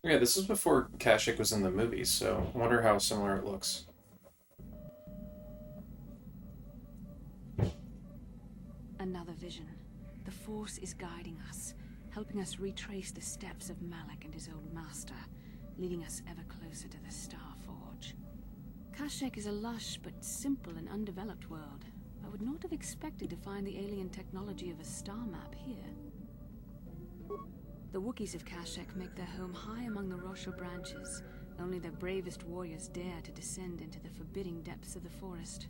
Okay, this is before Kashyyyk was in the movies, so I wonder how similar it looks. Another vision. The Force is guiding us, helping us retrace the steps of Malak and his old master, leading us ever closer to the Star Forge. Kashyyyk is a lush but simple and undeveloped world. I would not have expected to find the alien technology of a star map here. The Wookiees of Kashyyyk make their home high among the Rosho branches. Only their bravest warriors dare to descend into the forbidding depths of the forest.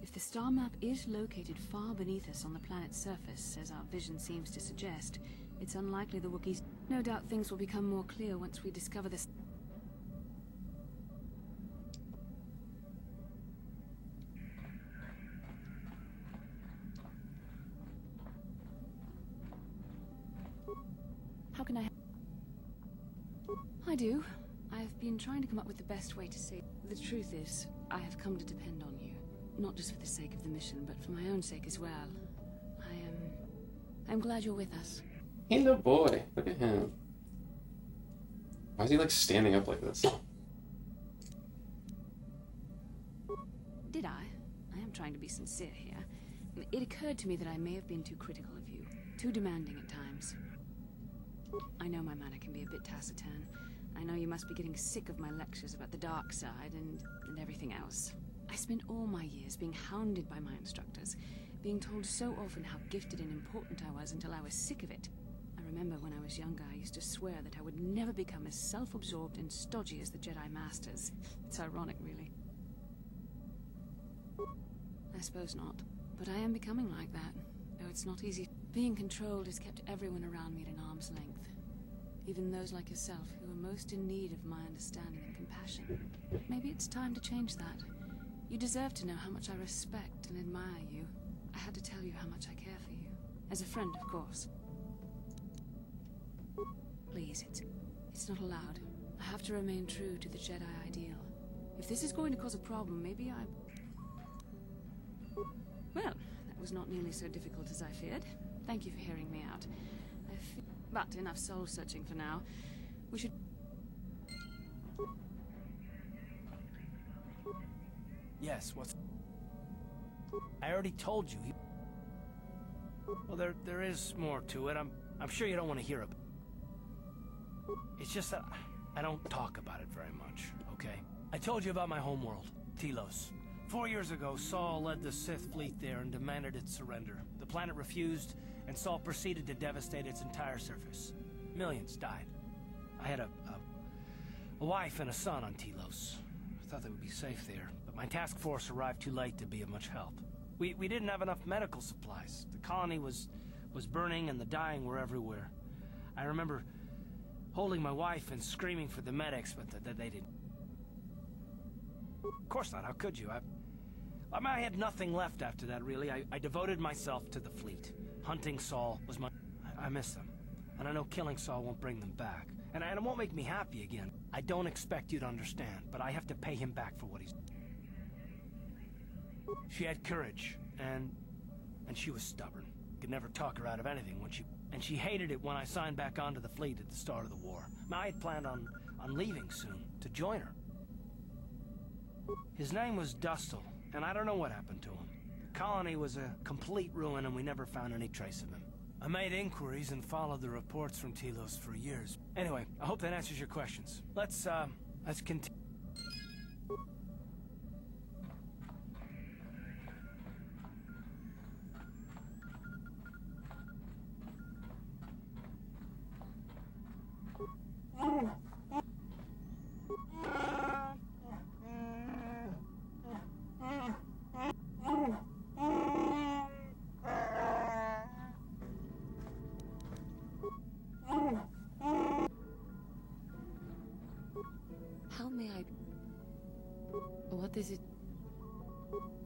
If the star map is located far beneath us on the planet's surface, as our vision seems to suggest, it's unlikely the Wookiees... No doubt things will become more clear once we discover this. How can I... I do. I've been trying to come up with the best way to say... The truth is, I have come to depend on you. Not just for the sake of the mission, but for my own sake as well. I'm glad you're with us. Hello, boy. Look at him. Why is he, like, standing up like this? Did I? I am trying to be sincere here. It occurred to me that I may have been too critical of you. Too demanding at times. I know my manner can be a bit taciturn. I know you must be getting sick of my lectures about the dark side and everything else. I spent all my years being hounded by my instructors, being told so often how gifted and important I was until I was sick of it. I remember when I was younger, I used to swear that I would never become as self-absorbed and stodgy as the Jedi Masters. It's ironic, really. I suppose not, but I am becoming like that, though it's not easy. Being controlled has kept everyone around me at an arm's length. Even those like yourself who are most in need of my understanding and compassion. Maybe it's time to change that. You deserve to know how much I respect and admire you. I had to tell you how much I care for you. As a friend, of course. Please, it's not allowed. I have to remain true to the Jedi ideal. If this is going to cause a problem, maybe I... Well, that was not nearly so difficult as I feared. Thank you for hearing me out. But enough soul-searching for now. We should... Yes, what's... I already told you. Well, there is more to it. I'm sure you don't want to hear it. It's just that I don't talk about it very much, okay? I told you about my homeworld, Telos. 4 years ago, Saul led the Sith fleet there and demanded its surrender. The planet refused, and Saul proceeded to devastate its entire surface. Millions died. I had a wife and a son on Telos. I thought they would be safe there, but my task force arrived too late to be of much help. We didn't have enough medical supplies. The colony was burning and the dying were everywhere. I remember holding my wife and screaming for the medics, but they didn't. Of course not, how could you? I had nothing left after that, really. I devoted myself to the fleet. Hunting Saul was my... I miss them. And I know killing Saul won't bring them back. And it won't make me happy again. I don't expect you to understand, but I have to pay him back for what he's... She had courage, and she was stubborn. Could never talk her out of anything when she... And she hated it when I signed back onto the fleet at the start of the war. Now, I had planned on leaving soon, to join her. His name was Dustle, and I don't know what happened to him. The colony was a complete ruin, and we never found any trace of him. I made inquiries and followed the reports from Telos for years. Anyway, I hope that answers your questions. Let's continue. How may I... What is it?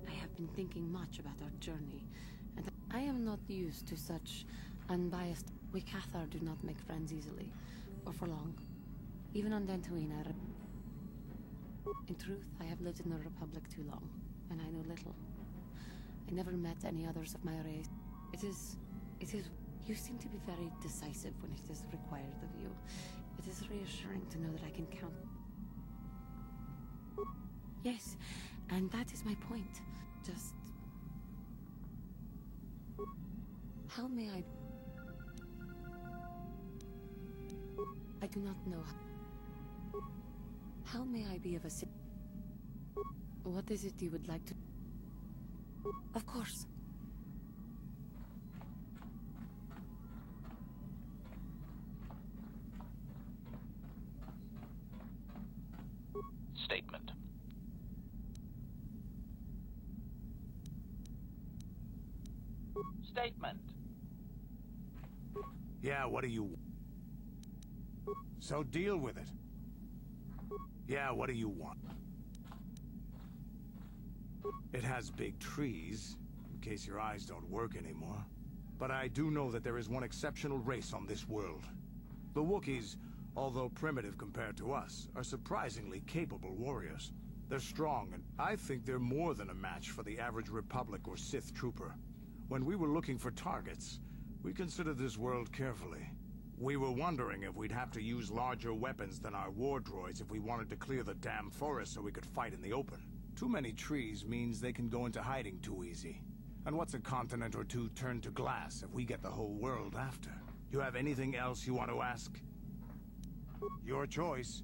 I have been thinking much about our journey, and I am not used to such unbiased... We KOTOR do not make friends easily, or for long. Even on Dantooine, in truth, I have lived in the Republic too long, and I know little. I never met any others of my race. It is... You seem to be very decisive when it is required of you. It is reassuring to know that I can count. Yes, and that is my point. Just... how may I... I do not know. How may I be of assistance? What is it you would like to... Of course. Statement. Statement. Yeah, what do you... So deal with it. Yeah, what do you want? It has big trees, in case your eyes don't work anymore. But I do know that there is one exceptional race on this world. The Wookiees, although primitive compared to us, are surprisingly capable warriors. They're strong, and I think they're more than a match for the average Republic or Sith trooper. When we were looking for targets, we considered this world carefully. We were wondering if we'd have to use larger weapons than our war droids if we wanted to clear the damn forest so we could fight in the open. Too many trees means they can go into hiding too easy. And what's a continent or two turned to glass if we get the whole world after? You have anything else you want to ask? Your choice.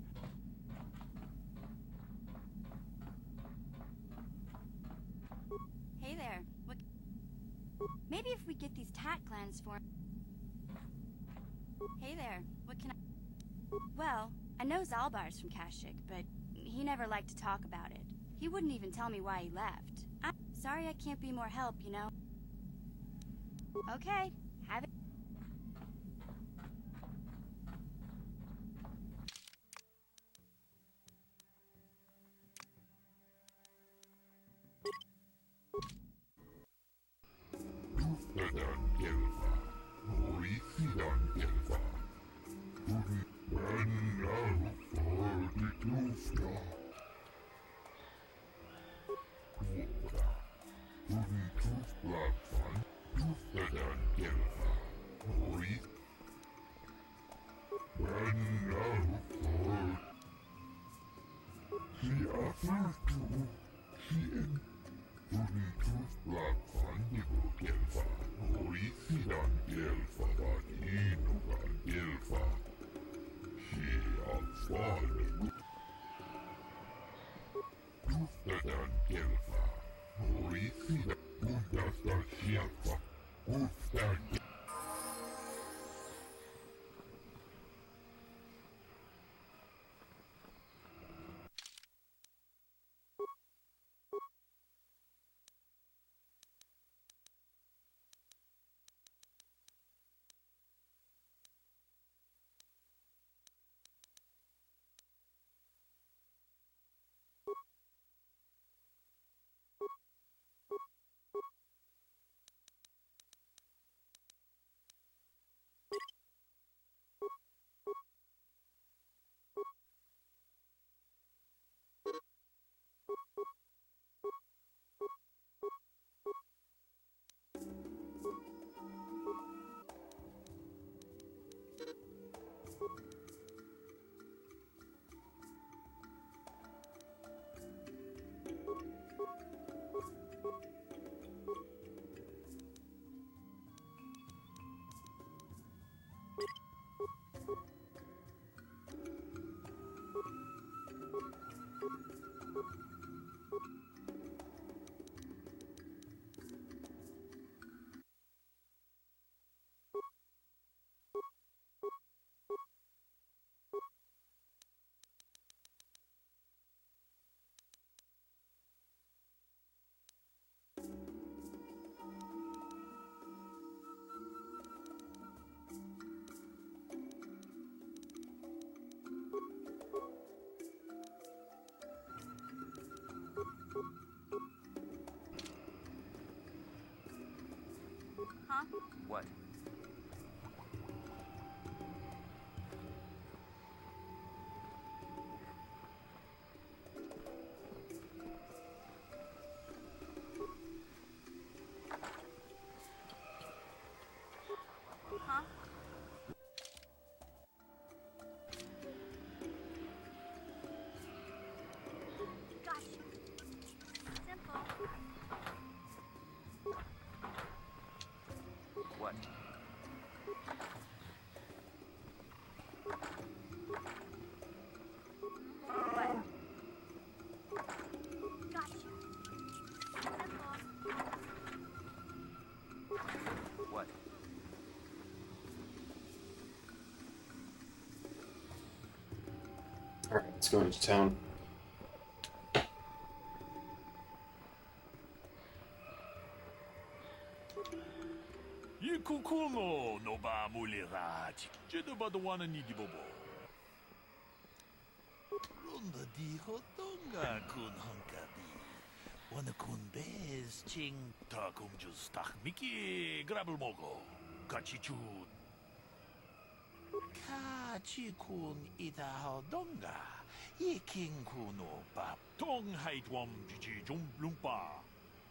Hey there. What... Maybe if we get these tat clans for... Hey there. What can I... Well, I know Zaalbar's from Kashyyyk, but he never liked to talk about it. He wouldn't even tell me why he left. I'm sorry I can't be more help, you know? Okay, have it. Huh? What? Huh? Let's go into town. Kukuno no ba mulirati. Jedaba the one ni bobo. Runda di hotonga kun hankabi. Wana kun bez ching takum justach miki grabel mogo. Kachichu. Kachi kun ida hodonga. Yeking kuno ba. Tong hait wam jiji jum lumpa.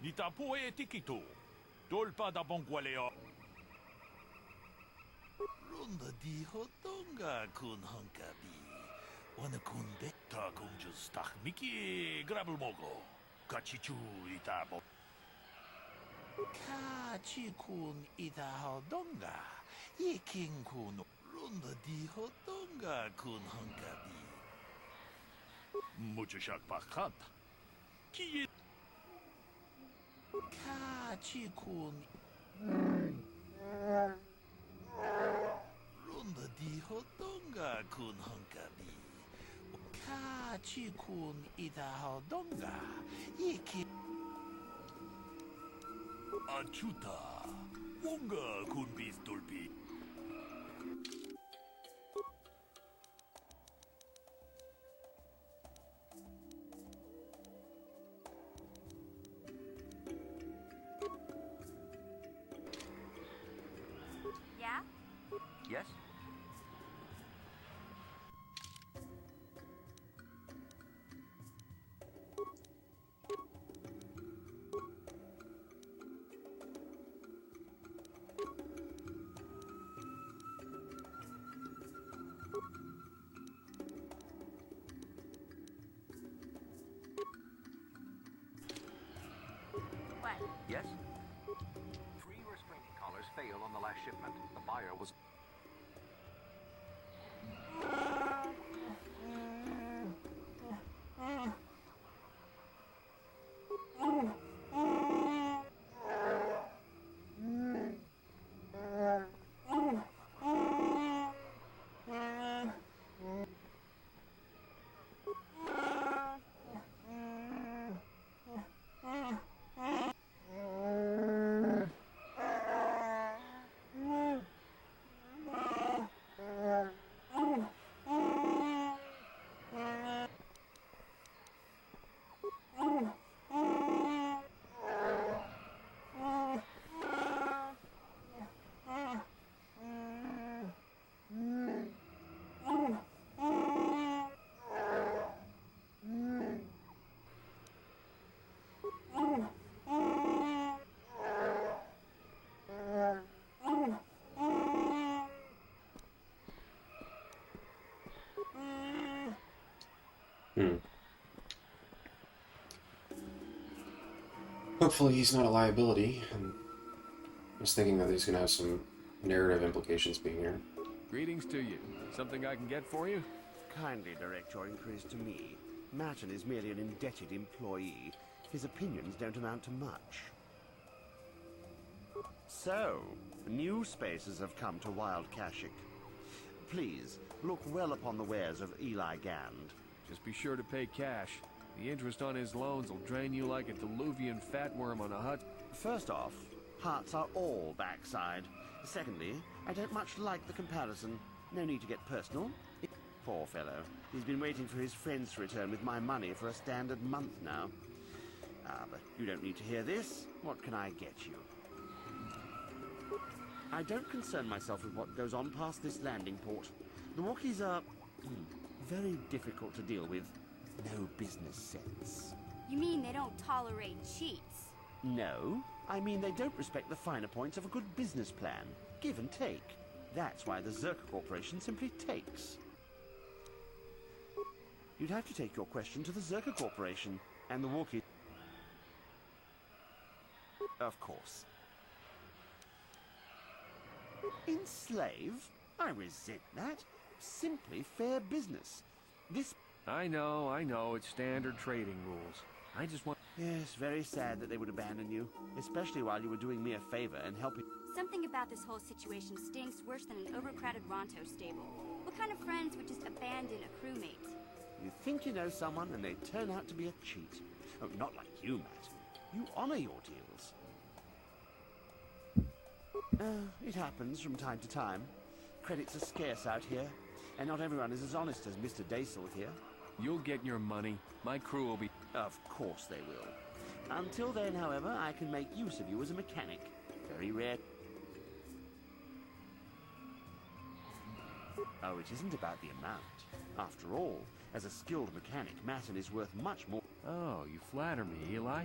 Nita poe tikito. Dolpa da bongwaleo. Runda di hotonga kun hankabi. Wana kun betta kun justach miki grabel mogo. Kachichu itabo. Kachi kun ida hodonga. Yeking kun. Runda di hotonga kun hankabi. Mucho shak pakat. Ki Kachi kun. Runda di hodonga kun hankabi. Kachi kun ida hodonga. Yeki. Achuta. Wonga kun bis dolpi. Yeah? Yes? What? Yes? 3 restraining collars failed on the last shipment. The buyer was... Hopefully he's not a liability. I was thinking that he's going to have some narrative implications being here. Greetings to you. Something I can get for you? Kindly direct your inquiries to me. Martin is merely an indebted employee. His opinions don't amount to much. So, new spaces have come to Wild Kashyyyk. Please, look well upon the wares of Eli Gand. Just be sure to pay cash. The interest on his loans will drain you like a diluvian fatworm on a hut. First off, hearts are all backside. Secondly, I don't much like the comparison. No need to get personal. Poor fellow. He's been waiting for his friends to return with my money for a standard month now. But you don't need to hear this. What can I get you? I don't concern myself with what goes on past this landing port. The Wookiees are very difficult to deal with. No business sense. You mean they don't tolerate cheats? No, I mean they don't respect the finer points of a good business plan. Give and take. That's why the Czerka Corporation simply takes. You'd have to take your question to the Czerka Corporation and the Wookiee. Of course. Enslave? I resent that. Simply fair business. This... I know, it's standard trading rules. I just want... Yes, very sad that they would abandon you, especially while you were doing me a favor and helping... Something about this whole situation stinks worse than an overcrowded Ronto stable. What kind of friends would just abandon a crewmate? You think you know someone and they turn out to be a cheat. Oh, not like you, Matt. You honor your deals. It happens from time to time. Credits are scarce out here, and not everyone is as honest as Mr. Daisel here. You'll get your money. My crew will be... Of course they will. Until then, however, I can make use of you as a mechanic. Very rare. Oh, it isn't about the amount. After all, as a skilled mechanic, Matten is worth much more. Oh, you flatter me, Eli.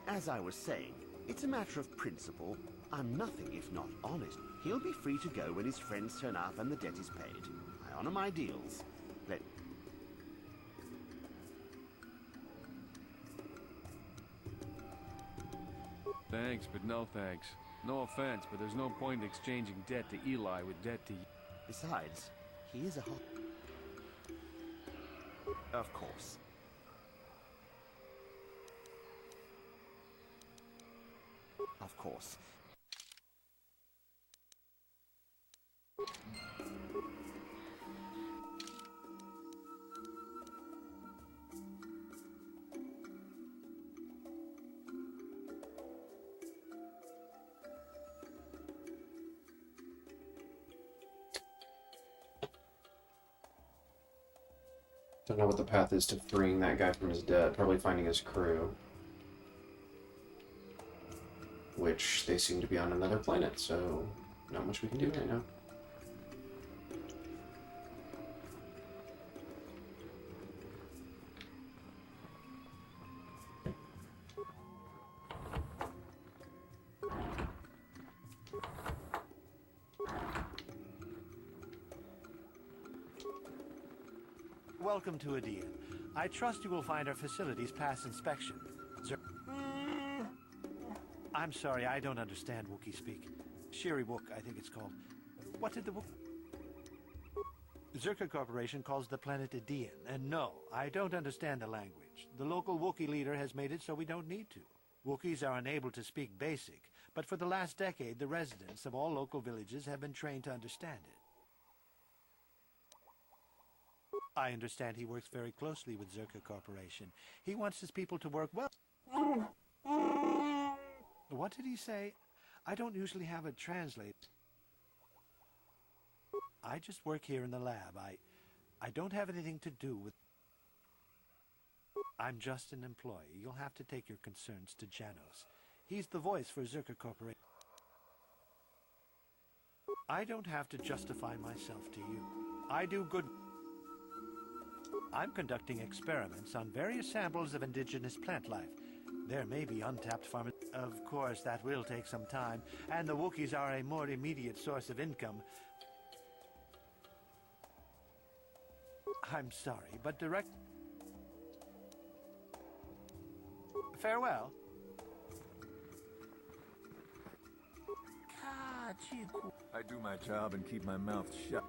As I was saying, it's a matter of principle. I'm nothing if not honest. He'll be free to go when his friends turn up and the debt is paid. I honor my deals. Let... Thanks, but no thanks. No offense, but there's no point in exchanging debt to Eli with debt to you. Besides, he is a hot... Of course. Of course. Don't know what the path is to freeing that guy from his debt. Probably finding his crew. Which they seem to be on another planet, so not much we can do right now. Welcome to Adia. I trust you will find our facilities pass inspection. I'm sorry, I don't understand Wookiee speak. Shiri-Wook, I think it's called. What did the Czerka Corporation calls the planet Adian, and no, I don't understand the language. The local Wookiee leader has made it so we don't need to. Wookiees are unable to speak Basic, but for the last decade, the residents of all local villages have been trained to understand it. I understand he works very closely with Czerka Corporation. He wants his people to work well. What did he say? I don't usually have a translate. I just work here in the lab. I don't have anything to do with... I'm just an employee. You'll have to take your concerns to Janos. He's the voice for Czerka Corporation. I don't have to justify myself to you. I do good... I'm conducting experiments on various samples of indigenous plant life. There may be untapped farm. Of course, that will take some time, and the Wookiees are a more immediate source of income. I'm sorry, but direct... Farewell. I do my job and keep my mouth shut.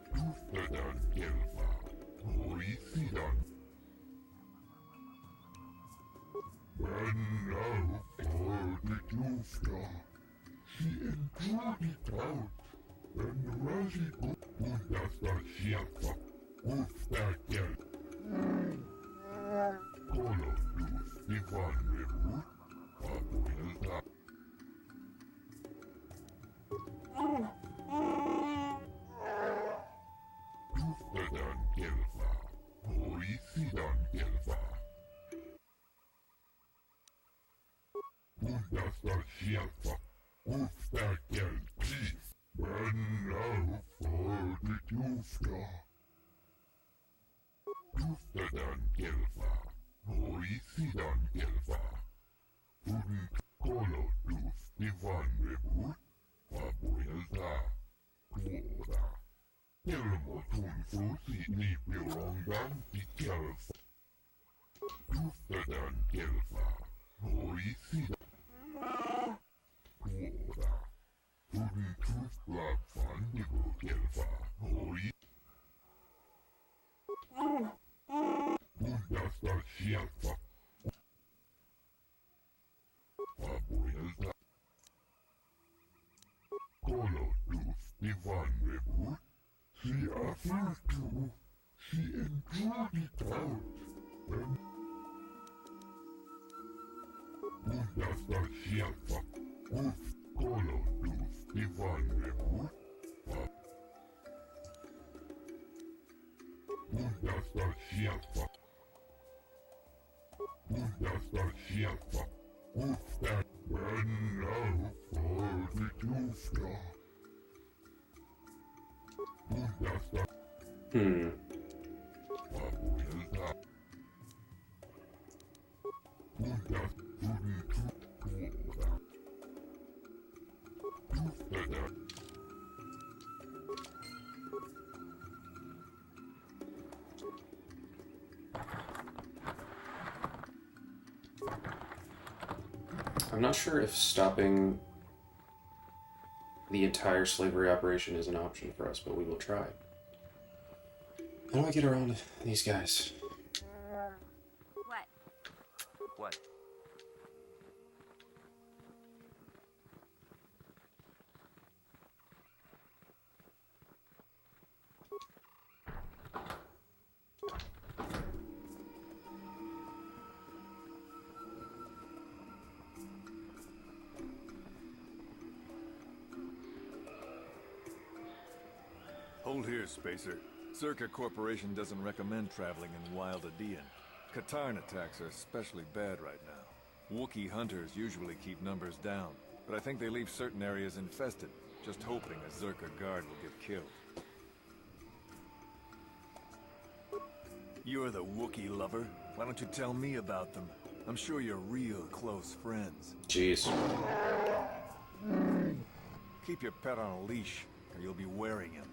I'm not sure if stopping the entire slavery operation is an option for us, but we will try. How do I get around these guys? What? What? Hold here, Spacer. Czerka Corporation doesn't recommend traveling in Wild Adean. Katarn attacks are especially bad right now. Wookiee hunters usually keep numbers down, but I think they leave certain areas infested, just hoping a Czerka guard will get killed. You're the Wookiee lover? Why don't you tell me about them? I'm sure you're real close friends. Jeez. Keep your pet on a leash, or you'll be wearing him.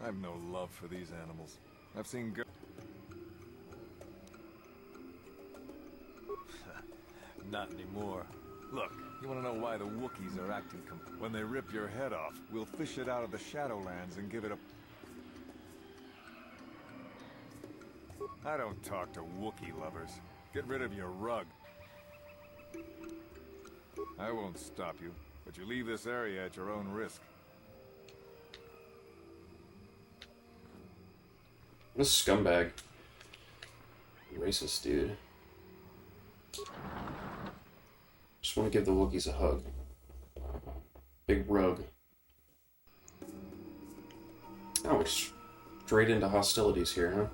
I've no love for these animals. I've seen Not anymore. Look, you want to know why the Wookiees are acting when they rip your head off, we'll fish it out of the Shadowlands and give it a... I don't talk to Wookiee lovers. Get rid of your rug. I won't stop you, but you leave this area at your own risk. What a scumbag. Racist dude. Just want to give the Wookiees a hug. Big rug. Oh, we're straight into hostilities here, huh?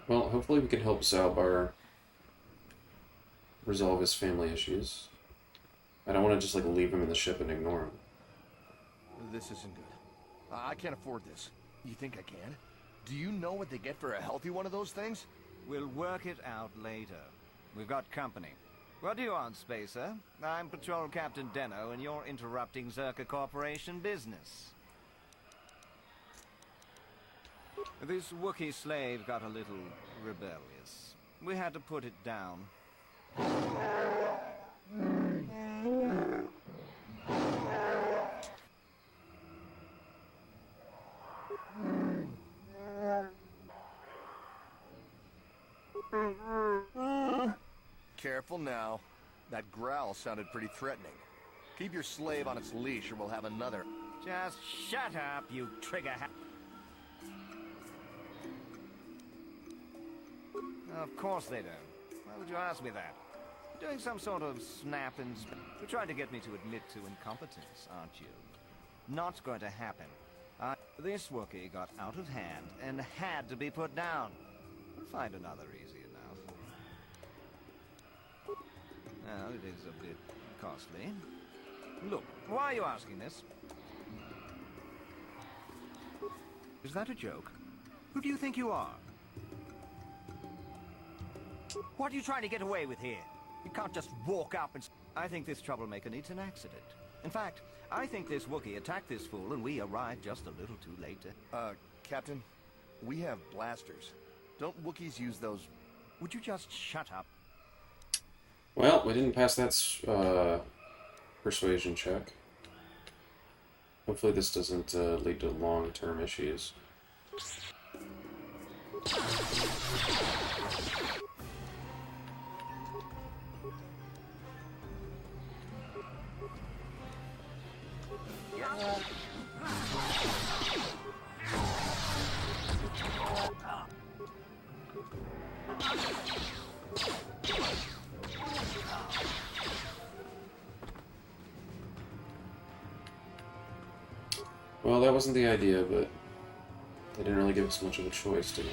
Well, hopefully we can help Zaalbar resolve his family issues. I don't want to just, like, leave him in the ship and ignore him. This isn't good. I can't afford this. You think I can? Do you know what they get for a healthy one of those things? We'll work it out later. We've got company. What do you want, Spacer? I'm Patrol Captain Deno, and you're interrupting Czerka Corporation business. This Wookiee slave got a little rebellious. We had to put it down. Careful now. That growl sounded pretty threatening. Keep your slave on its leash or we'll have another. Just shut up, you trigger-happy. Of course they don't. Why would you ask me that? You're doing some sort of snap and You're trying to get me to admit to incompetence, aren't you? Not going to happen. This Wookiee got out of hand and had to be put down. We'll find another easy enough. Well, it is a bit costly. Look, why are you asking this? Is that a joke? Who do you think you are? What are you trying to get away with here? You can't just walk up and... I think this troublemaker needs an accident. In fact, I think this Wookiee attacked this fool and we arrived just a little too late to... Captain, we have blasters. Don't Wookiees use those... Would you just shut up? Well, we didn't pass that persuasion check. Hopefully this doesn't lead to long-term issues. Well, that wasn't the idea, but they didn't really give us much of a choice, did they?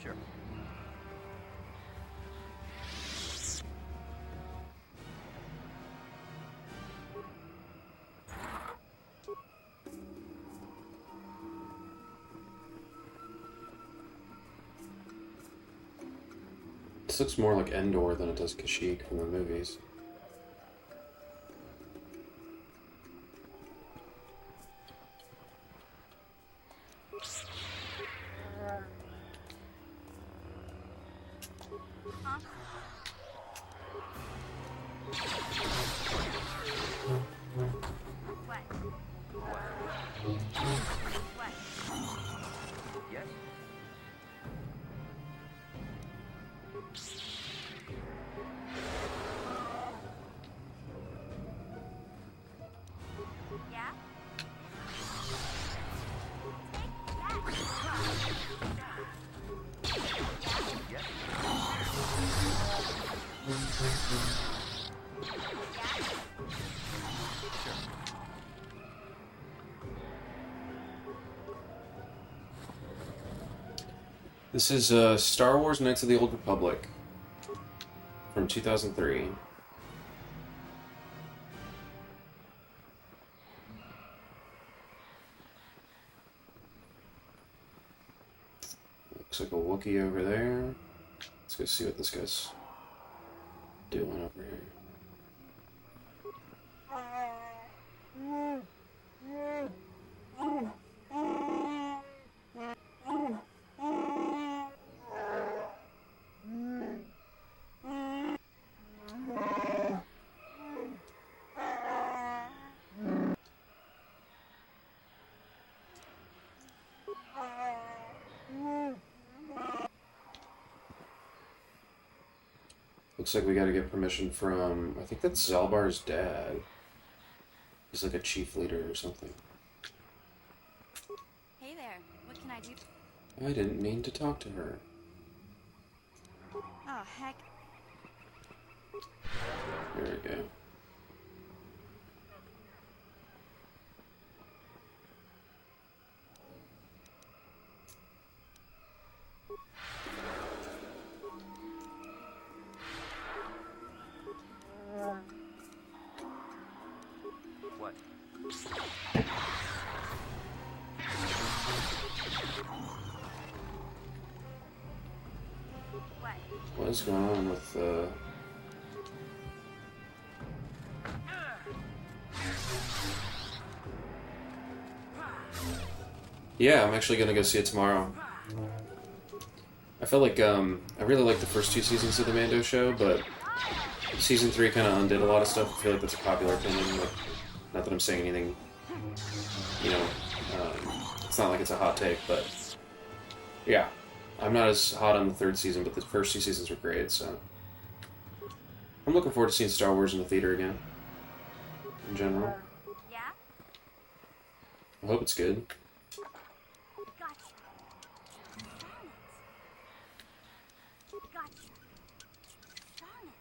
Sure. This looks more like Endor than it does Kashyyyk from the movies. This is Star Wars Knights of the Old Republic from 2003. Looks like a Wookiee over there. Let's go see what this guy's doing over here. Looks like we gotta get permission from, I think that's Zaalbar's dad. He's like a chief leader or something. Hey there, what can I do? I didn't mean to talk to her. Oh, heck. There we go. What? What is going on with Yeah, I'm actually gonna go see it tomorrow. I felt like I really liked the first 2 seasons of the Mando show, but season 3 kind of undid a lot of stuff. I feel like that's a popular opinion. Like, not that I'm saying anything, you know, it's not like it's a hot take, but yeah, I'm not as hot on the 3rd season, but the first 2 seasons were great, so I'm looking forward to seeing Star Wars in the theater again, in general. Yeah? I hope it's good. Gotcha. Darn it. Gotcha. Darn it.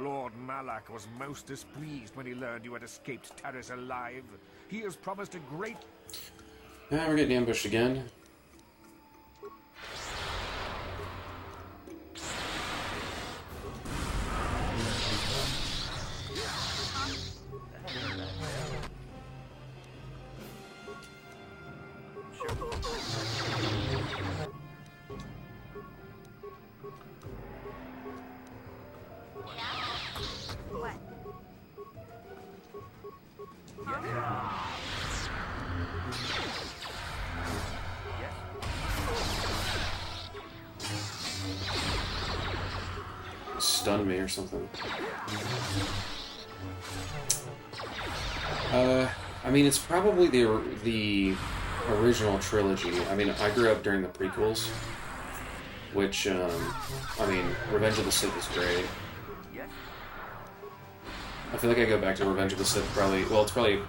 Lord Malak was most displeased when he learned you had escaped Taris alive. He has promised a great... Ah, we're getting ambushed again. What? Stun me or something. I mean, it's probably the original trilogy. I mean, I grew up during the prequels, which, I mean, Revenge of the Sith is great. I feel like I go back to Revenge of the Sith probably, well, it's probably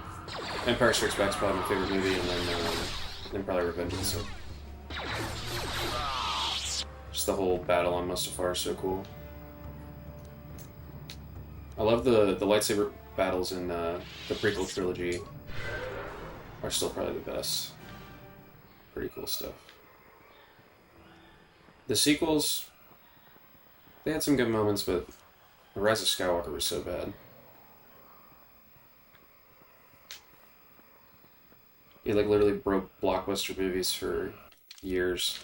Empire Strikes Back's probably my favorite movie, and then probably Revenge of the Sith. Just the whole battle on Mustafar is so cool. I love the lightsaber battles in the prequel trilogy are still probably the best. Pretty cool stuff. The sequels, they had some good moments, but The Rise of Skywalker was so bad. It like literally broke blockbuster movies for years.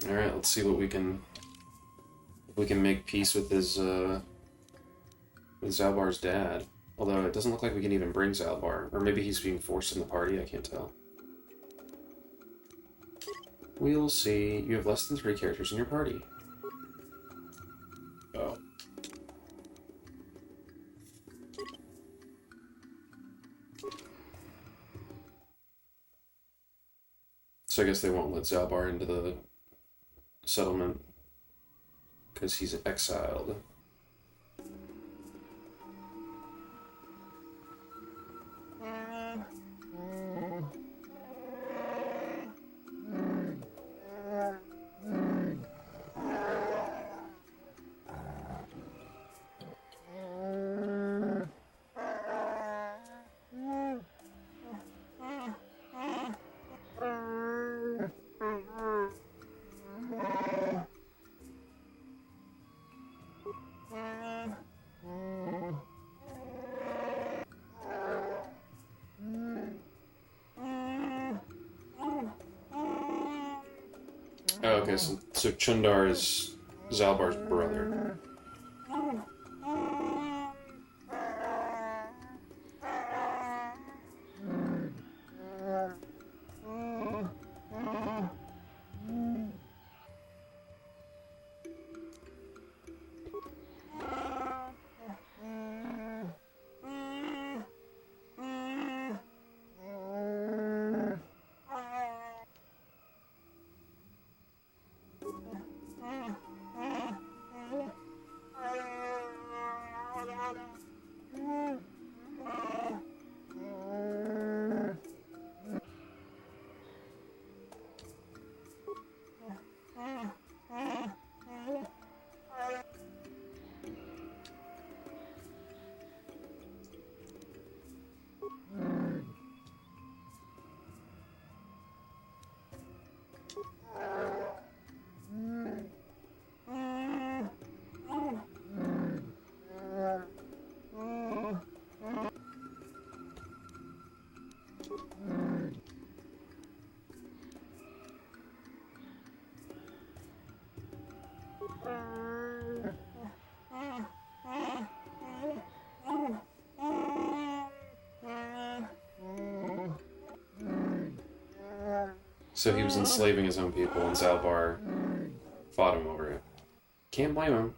Alright, let's see what we can... If we can make peace with his, with Zaalbar's dad. Although it doesn't look like we can even bring Zaalbar. Or maybe he's being forced in the party, I can't tell. We'll see. You have less than 3 characters in your party. Oh. So I guess they won't let Zaalbar into the settlement because he's exiled. Oh, okay, so Chundar is Zaalbar's brother. So he was enslaving his own people, and Zaalbar fought him over it. Can't blame him.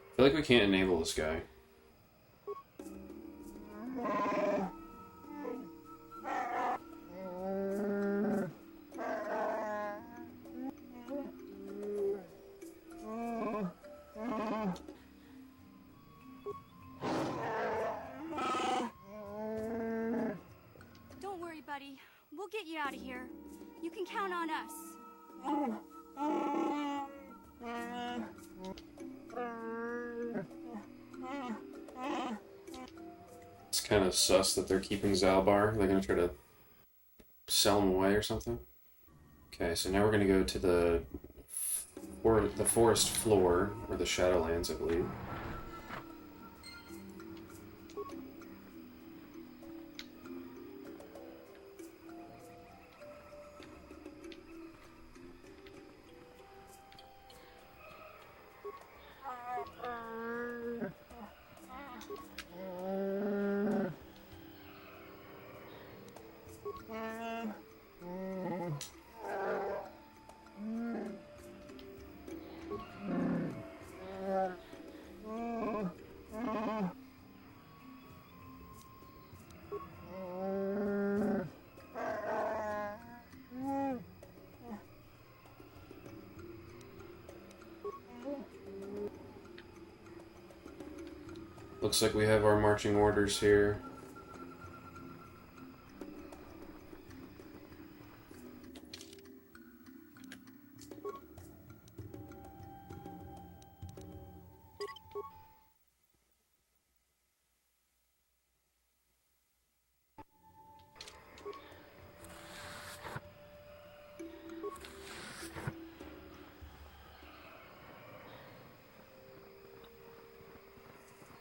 I feel like we can't enable this guy. Don't worry, buddy. We'll get you out of here. You can count on us. It's kind of sus that they're keeping Zaalbar. They're going to try to sell him away or something. Okay, so now we're going to go to the forest floor, or the Shadowlands, I believe. Looks like we have our marching orders here.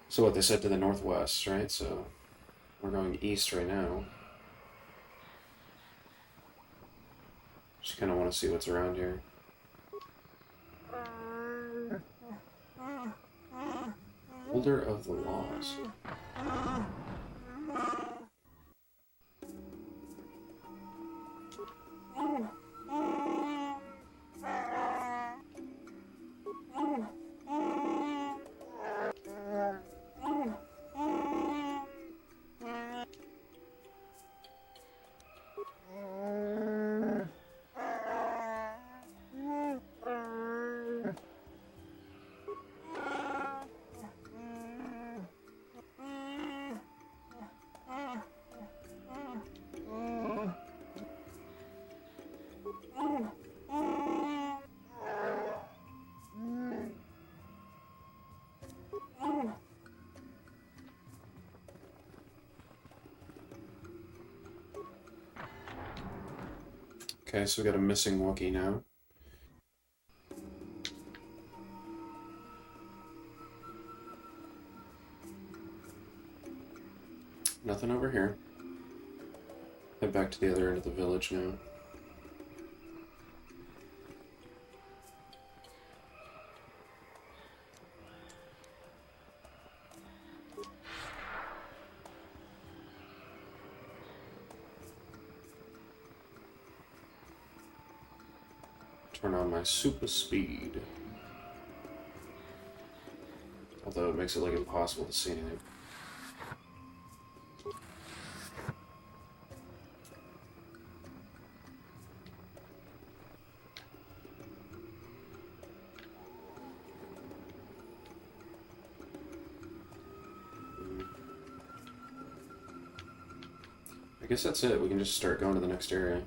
So what, they said to the northwest, right? So we're going east right now. Just kind of want to see what's around here. Holder of the laws. Okay, so we got a missing Wookiee now. Nothing over here. Head back to the other end of the village now. Turn on my super speed. Although it makes it like impossible to see anything. I guess that's it. We can just start going to the next area.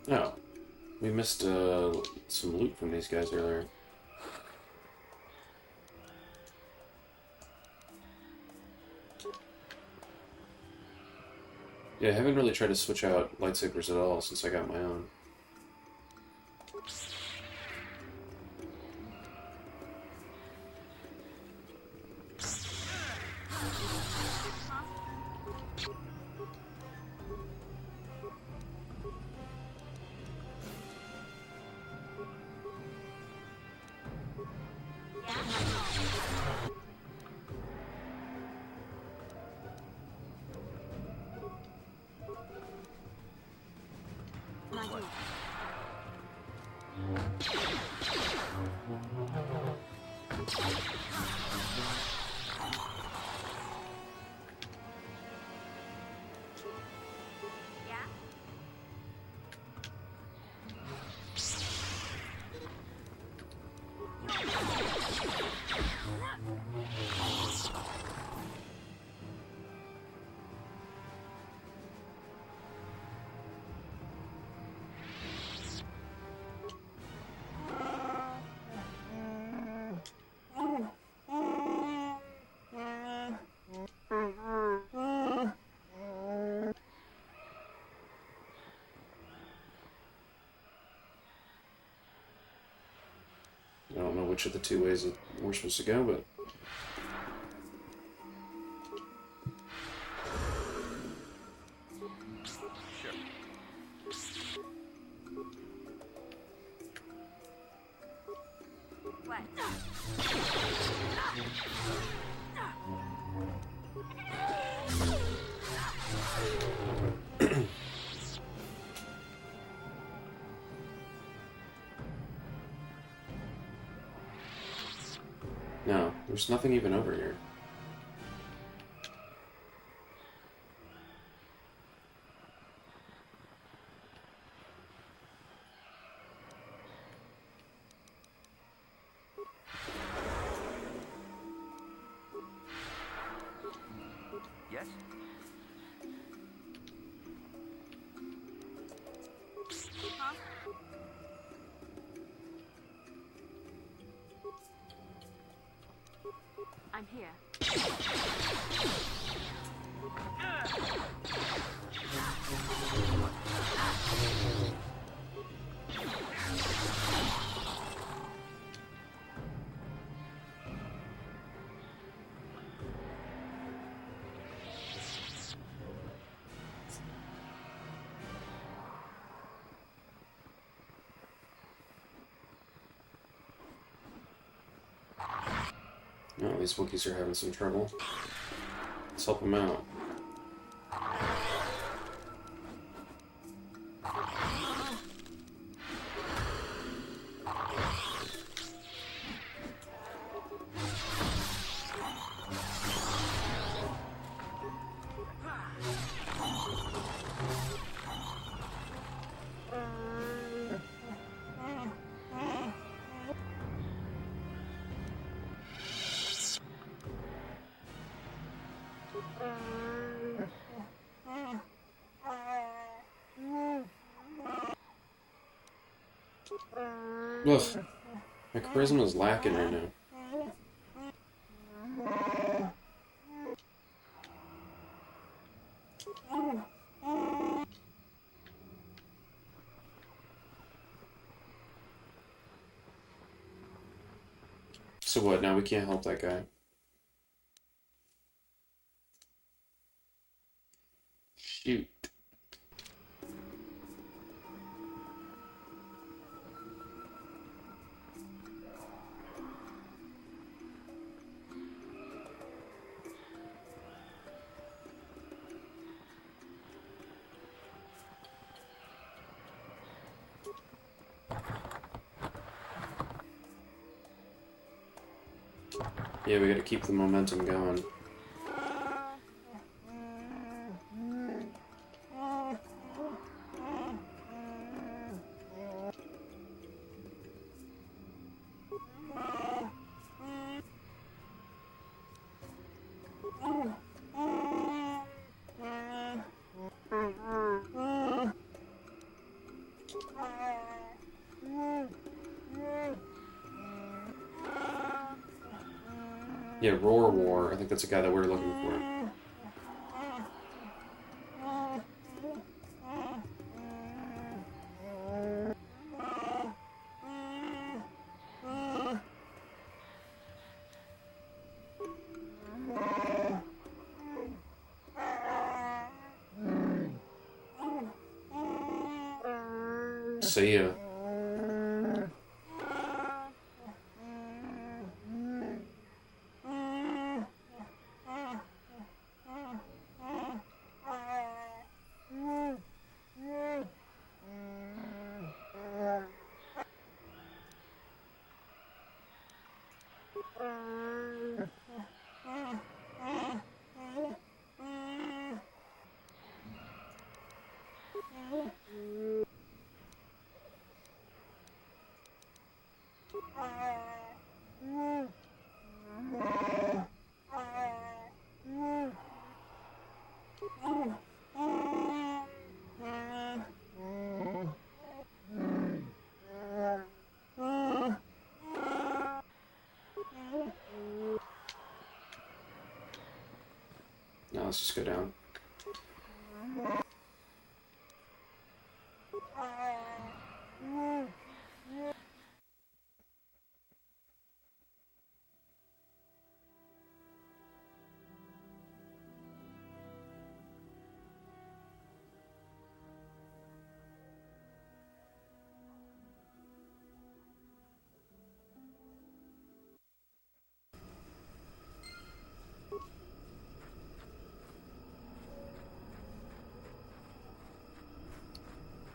Oh, we missed some loot from these guys earlier. Yeah, I haven't really tried to switch out lightsabers at all since I got my own. I don't know which of the two ways that we're supposed to go, but... No, there's nothing even over here. Yes? Huh? I'm here. Oh, these Wookiees are having some trouble. Let's help them out. Ugh. My charisma is lacking right now. So what, now we can't help that guy? Shoot. Yeah, we gotta keep the momentum going. Yeah, Roar War. I think that's the guy that we're looking for. See ya. Now let's just go down.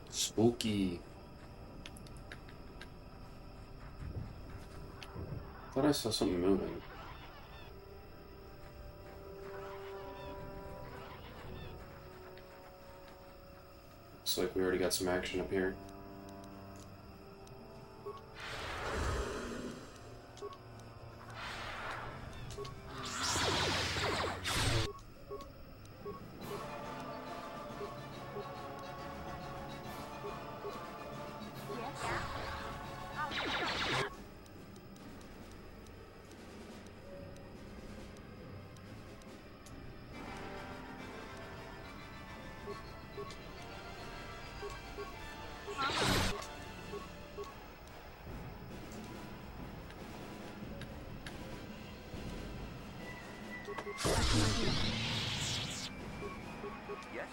Spooky. Thought I saw something moving. Looks like we already got some action up here. Yes?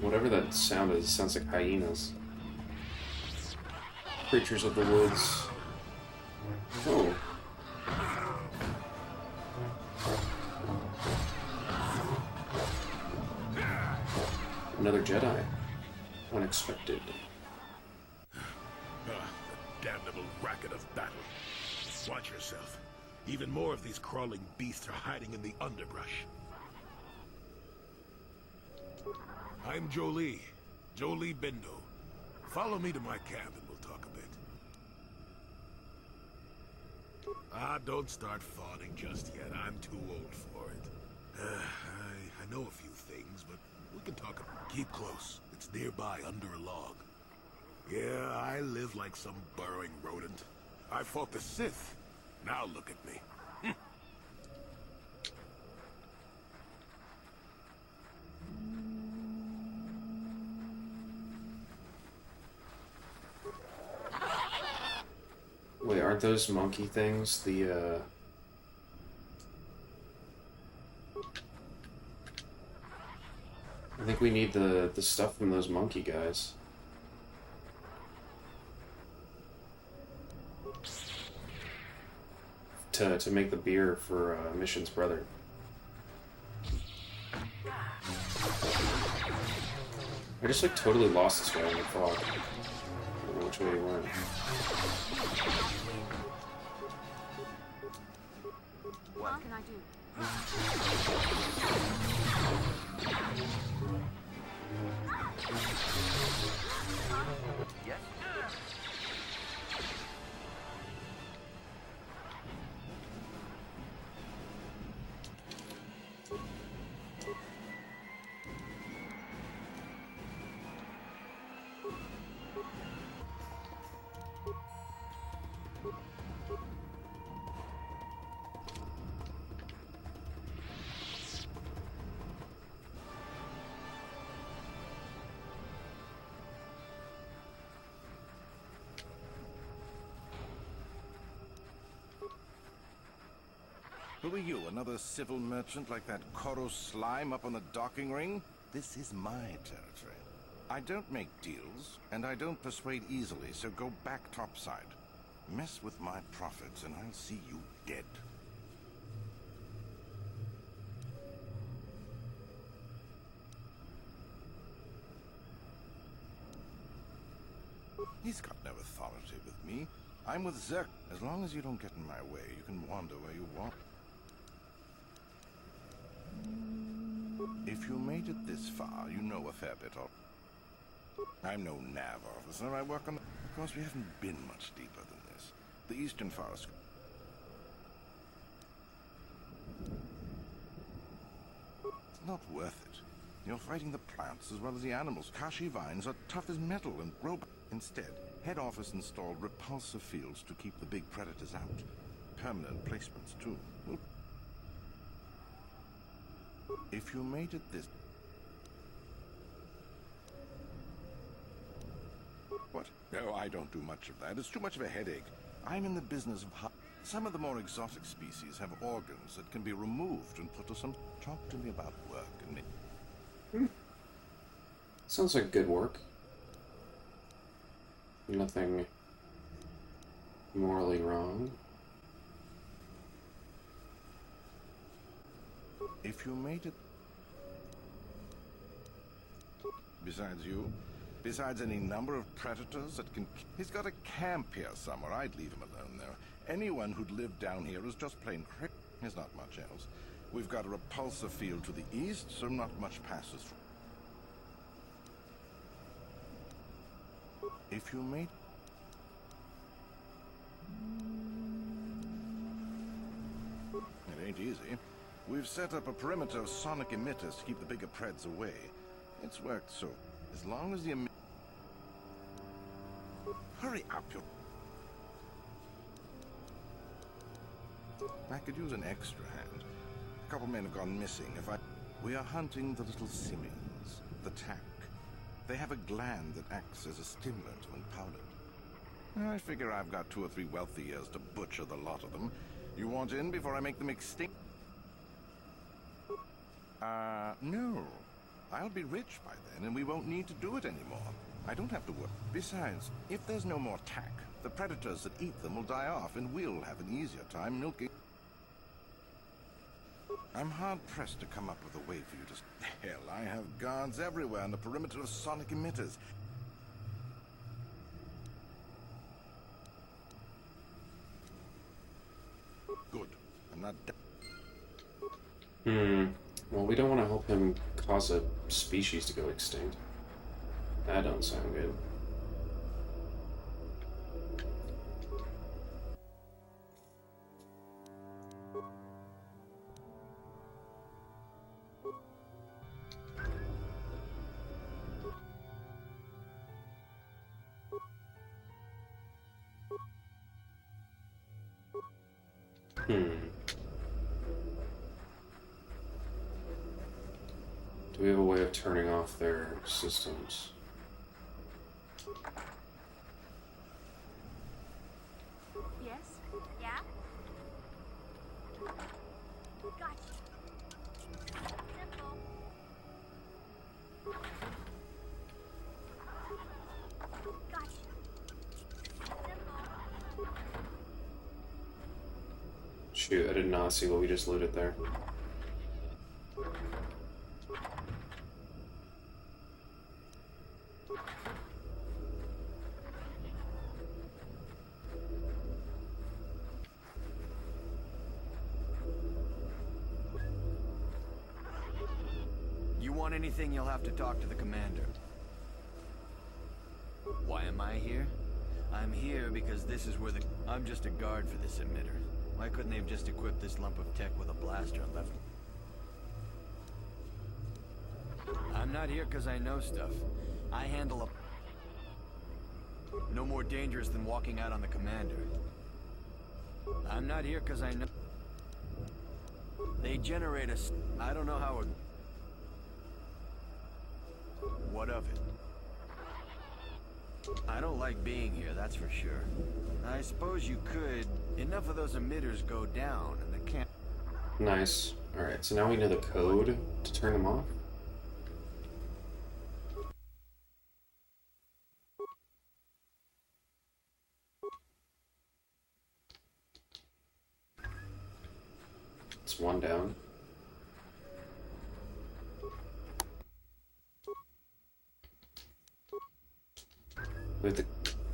Whatever that sound is, sounds like hyenas. Creatures of the woods. Oh. Another Jedi. Unexpected. The damnable racket of battle. Watch yourself. Even more of these crawling beasts are hiding in the underbrush. I'm Jolie. Jolie Bendo. Follow me to my camp and we'll talk a bit. Ah, don't start fawning just yet. I'm too old for it. I know a few things, but we can talk. Keep close. It's nearby under a log. Yeah, I live like some burrowing rodent. I fought the Sith. Now look at me. Wait, aren't those monkey things the, I think we need the stuff from those monkey guys. To make the beer for Mission's brother. I just like totally lost this guy in the fog. I don't know which way he went. What can I do? Yes? Who are you, another civil merchant like that Koros slime up on the docking ring? This is my territory. I don't make deals, and I don't persuade easily, so go back topside. Mess with my profits, and I'll see you dead. He's got no authority with me. I'm with Czerka. As long as you don't get in my way, you can wander where you want. If you made it this far, you know a fair bit of... I'm no nav officer, I work on the... Of course, we haven't been much deeper than this. The Eastern Forest... It's not worth it. You're fighting the plants as well as the animals. Kashyyyk vines are tough as metal and grow... Instead, head office installed repulsor fields to keep the big predators out. Permanent placements, too. Well, if you made it this... What? No, I don't do much of that. It's too much of a headache. I'm in the business of... Some of the more exotic species have organs that can be removed and put to some... Talk to me about work and me. Sounds like good work. Nothing morally wrong. If you made it... Besides you? Besides any number of predators that can... He's got a camp here somewhere. I'd leave him alone, though. Anyone who'd lived down here is just plain crazy. There's not much else. We've got a repulsor field to the east, so not much passes through. If you made... It ain't easy. We've set up a perimeter of sonic emitters to keep the bigger preds away. It's worked so. As long as the Hurry up, you... I could use an extra hand. A couple men have gone missing. We are hunting the little simians, the tack. They have a gland that acts as a stimulant when powdered. I figure I've got 2 or 3 wealthy years to butcher the lot of them. You want in before I make them extinct? No. I'll be rich by then, and we won't need to do it anymore. I don't have to work. Besides, if there's no more tack, the predators that eat them will die off, and we'll have an easier time milking. I'm hard-pressed to come up with a way for you to... Hell, I have guards everywhere on the perimeter of sonic emitters. Well, we don't want to help him cause a species to go extinct. That don't sound good. Do we have a way of turning off their systems? Yes? Yeah? Gotcha. Simple. Gotcha. Simple. Shoot, I did not see what we just looted there. You want anything, you'll have to talk to the commander. Why am I here? I'm here because this is where I'm just a guard for this emitter. Why couldn't they have just equipped this lump of tech with a blaster and left? I'm not here because I know stuff. I handle a... No more dangerous than walking out on the commander. I'm not here because I know... They generate a... I don't know how it... What of it? I don't like being here, that's for sure. I suppose you could... Enough of those emitters go down, and the camp... Nice. Alright, so now we know the code to turn them off. It's one down. We have to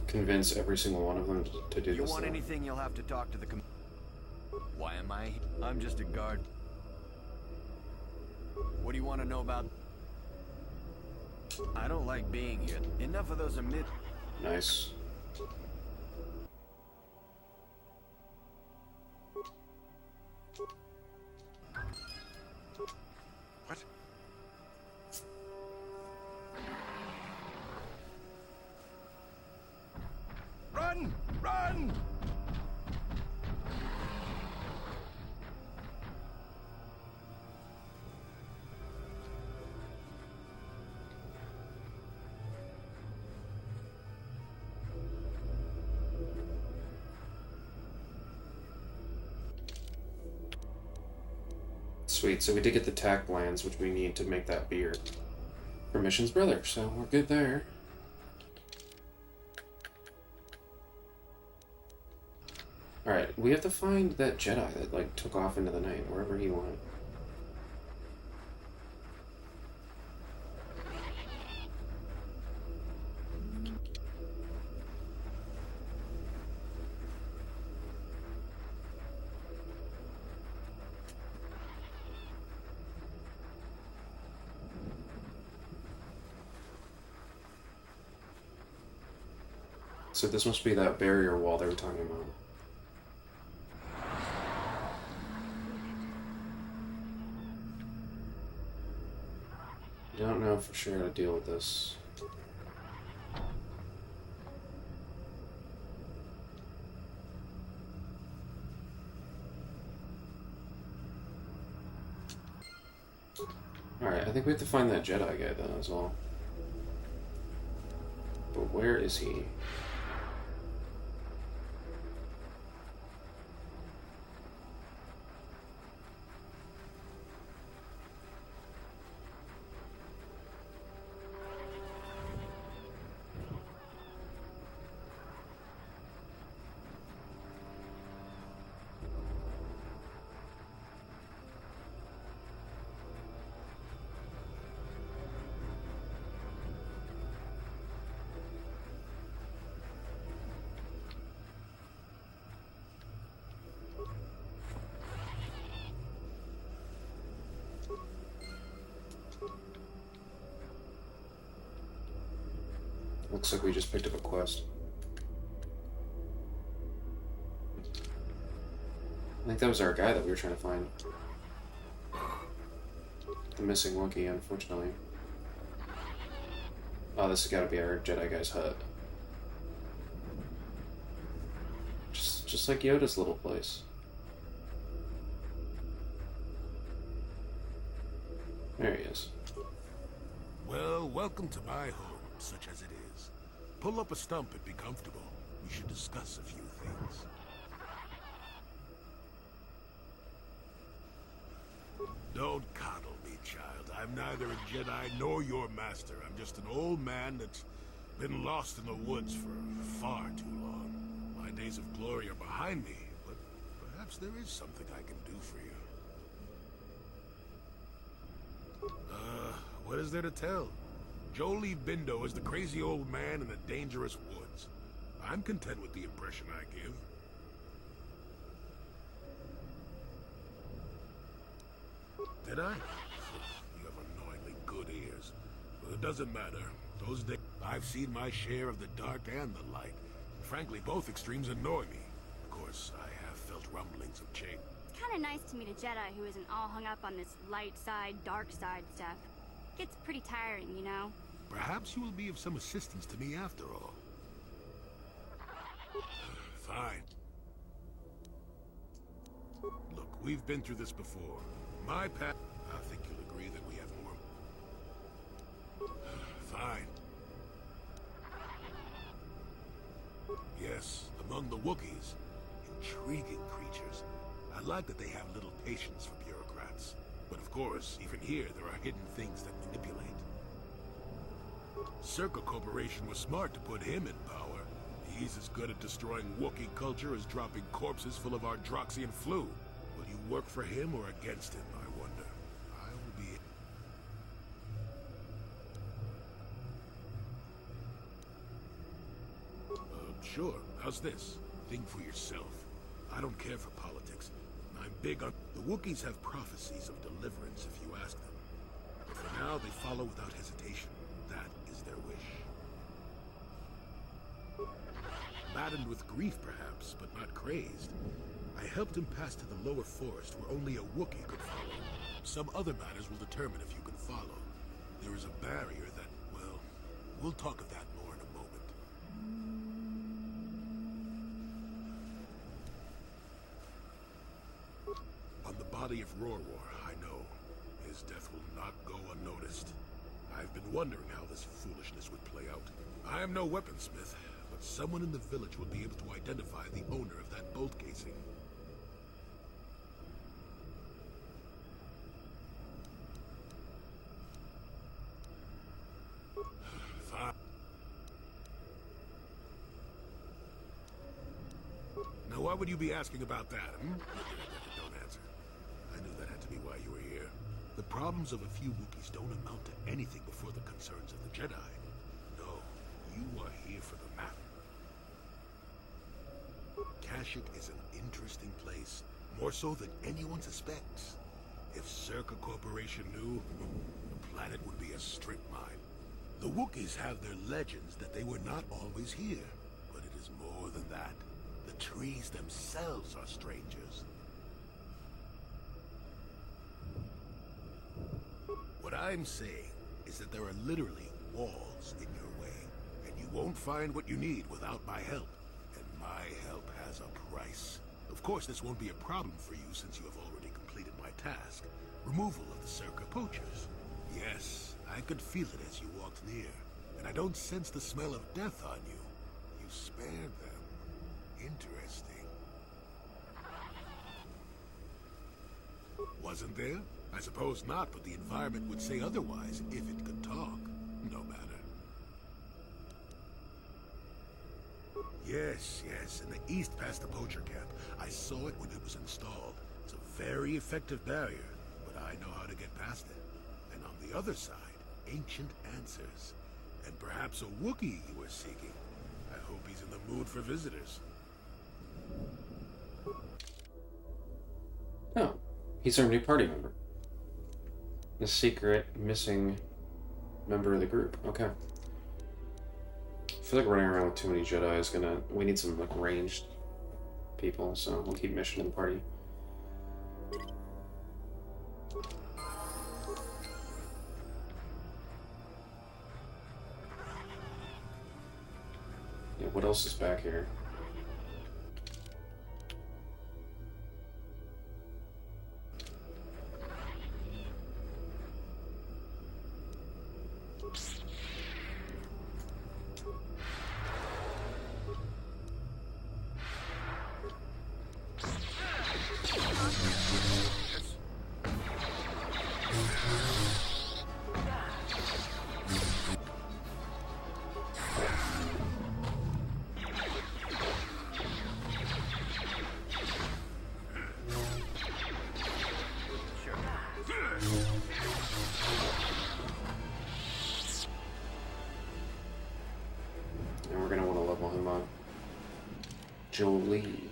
convince every single one of them to do this. You want though. anything, you'll have to talk to the Why am I? I'm just a guard. What do you want to know about? I don't like being here. Enough of those Nice. What? Run! Run! Sweet, so we did get the tack lands, which we need to make that beer for Mission's brother, so we're good there. Alright, we have to find that Jedi that, like, took off into the night, wherever he went. So this must be that barrier wall they were talking about. I don't know for sure how to deal with this. Alright, I think we have to find that Jedi guy then as well. But where is he? Looks like we just picked up a quest. I think that was our guy that we were trying to find. The missing Wookiee, unfortunately. Oh, this has got to be our Jedi guy's hut. Just like Yoda's little place. There he is. Well, welcome to my home, such as it is. Pull up a stump and be comfortable. We should discuss a few things. Don't coddle me, child. I'm neither a Jedi nor your master. I'm just an old man that's been lost in the woods for far too long. My days of glory are behind me, but perhaps there is something I can do for you. What is there to tell? Jolie Bindo is the crazy old man in the dangerous woods. I'm content with the impression I give. Did I? You have annoyingly good ears. But it doesn't matter. Those days, I've seen my share of the dark and the light. Frankly, both extremes annoy me. Of course, I have felt rumblings of change. It's kind of nice to meet a Jedi who isn't all hung up on this light side, dark side stuff. Gets pretty tiring, you know? Perhaps you will be of some assistance to me after all. Fine. Look, we've been through this before. My path... I think you'll agree that we have more... Fine. Yes, among the Wookiees. Intriguing creatures. I like that they have little patience for bureaucrats. But of course, even here, there are hidden things that manipulate. Czerka Corporation was smart to put him in power. He's as good at destroying Wookiee culture as dropping corpses full of Ardroxian flu. Will you work for him or against him, I wonder? I will be... Sure. How's this? Think for yourself. I don't care for politics. I'm big on... The Wookiees have prophecies of deliverance if you ask them. But for now, they follow without hesitation. That is their wish. Maddened with grief, perhaps, but not crazed. I helped him pass to the lower forest where only a Wookiee could follow. Some other matters will determine if you can follow. There is a barrier that, well, we'll talk of that more in a moment. On the body of Rorwar, I know. His death will not go unnoticed. I've been wondering how this foolishness would play out. I am no weaponsmith, but someone in the village will be able to identify the owner of that bolt casing. Fine. Now, why would you be asking about that, hmm? Don't answer. I knew that had to be why you were here. The problems of a few Wookiees don't amount to anything before the concerns of the Jedi. No, you are here for the map. Kashyyyk is an interesting place, more so than anyone suspects. If Czerka Corporation knew, the planet would be a strip mine. The Wookiees have their legends that they were not always here, but it is more than that. The trees themselves are strangers. What I'm saying is that there are literally walls in your way, and you won't find what you need without my help. And my help has a price. Of course, this won't be a problem for you since you have already completed my task. Removal of the Czerka poachers. Yes, I could feel it as you walked near, and I don't sense the smell of death on you. You spared them. Interesting. Wasn't there? I suppose not, but the environment would say otherwise if it could talk. No matter. Yes, in the east past the poacher camp. I saw it when it was installed. It's a very effective barrier, but I know how to get past it. And on the other side, ancient answers. And perhaps a Wookiee you were seeking. I hope he's in the mood for visitors. Oh, he's our new party member. The secret missing member of the group. Okay. feel like running around with too many Jedi is gonna... We need some, like, ranged people, so we'll keep Mission in the party. Yeah, what else is back here? And we're gonna want to level him up. Jolie.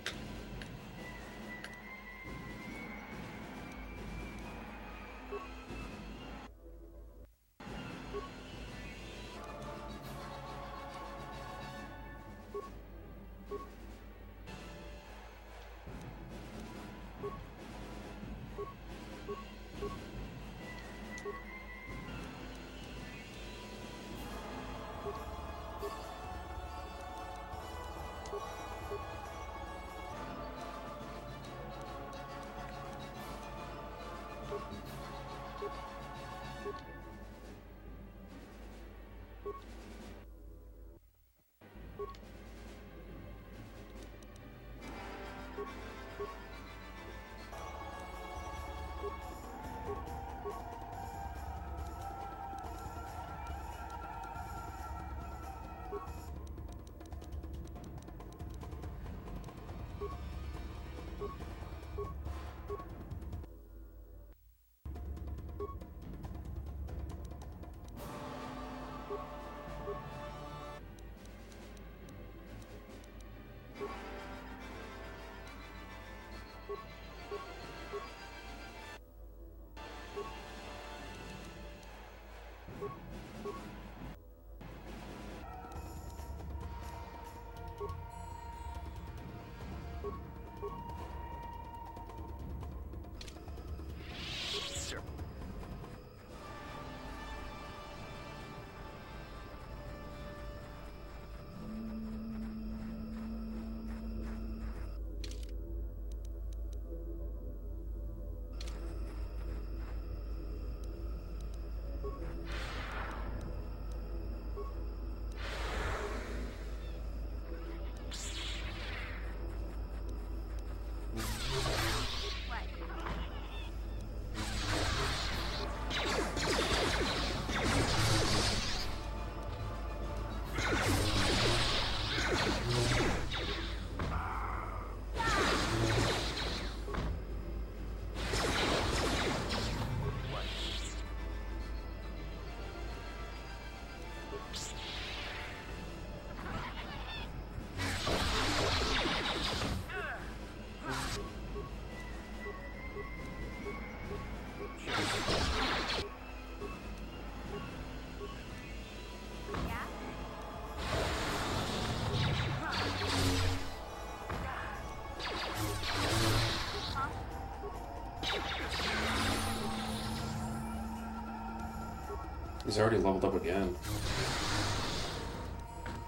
He's already leveled up again.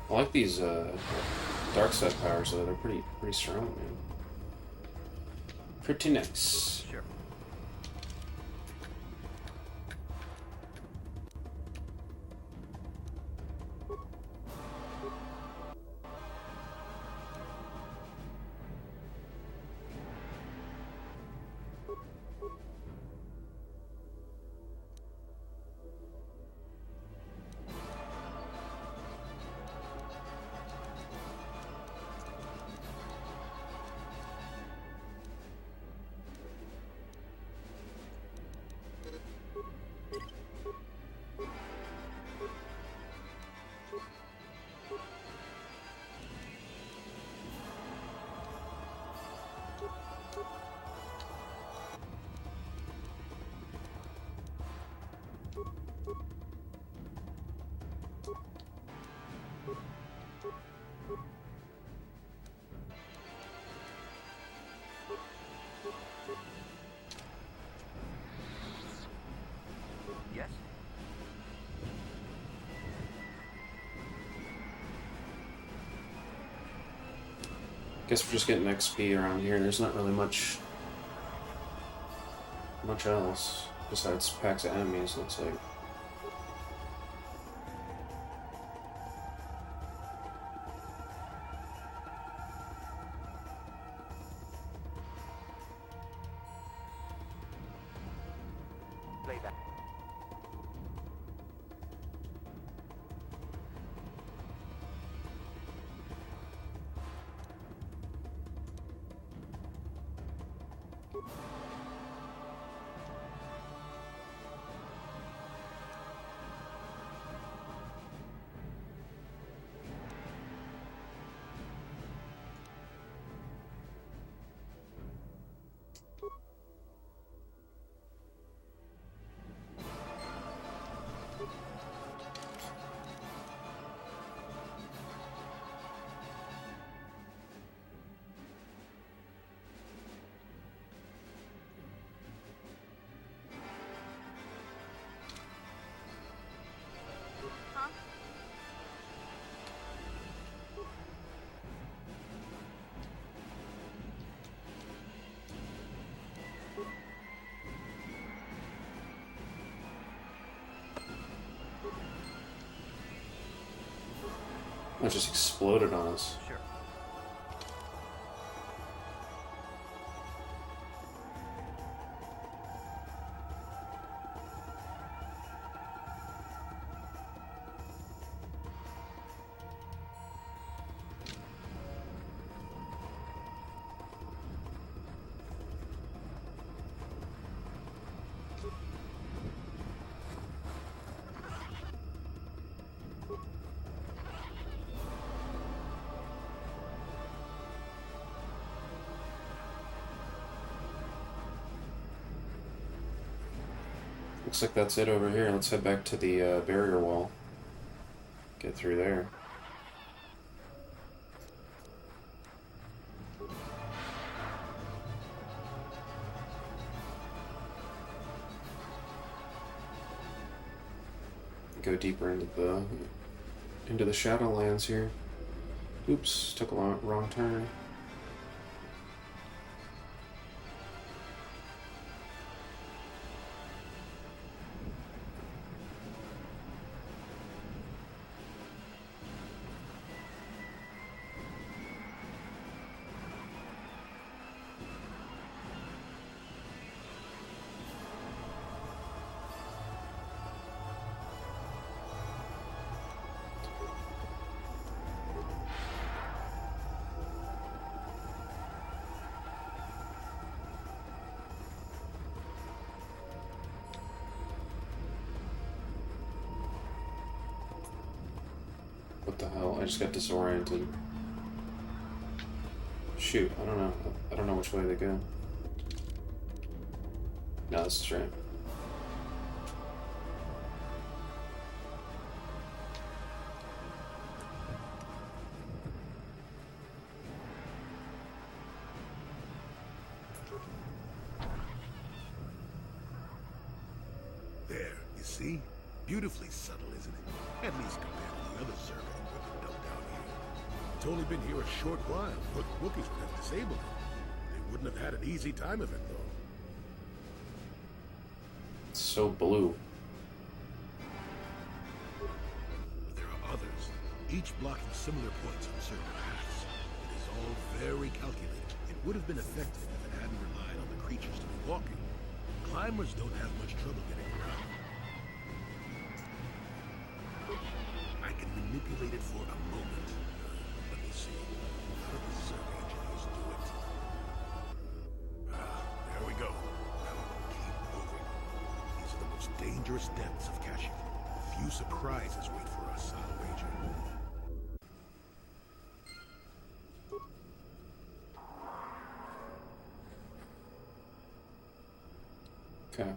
I like these dark side powers though, they're pretty strong, man. Pretty nice. Sure. Guess we're just getting XP around here. There's not really much else besides packs of enemies, looks like. It just exploded on us. Sure. Looks like that's it over here. Let's head back to the barrier wall. Get through there. Go deeper into the Shadowlands here. Oops, took a wrong turn. What the hell? I just got disoriented. Shoot, I don't know. I don't know which way they go. No, this is right. There, you see? Beautifully subtle, isn't it? At least compared to the other Czerka equipment dumped down here. It's only been here a short while. Look, Wookiees would have disabled it. They wouldn't have had an easy time of it, though. It's so blue. But there are others, each blocking similar points on certain paths. It is all very calculated. It would have been effective if it hadn't relied on the creatures to be walking. Climbers don't have much trouble getting around. I can manipulate it for a moment. Let me see. How do the Czerka engineers do it? There we go. Now, keep moving. These are the most dangerous depths of Kashyyyk. Few surprises wait for us, I'll wager. Okay.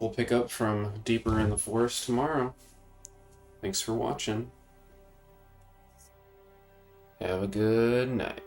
We'll pick up from deeper in the forest tomorrow. Thanks for watching. Have a good night.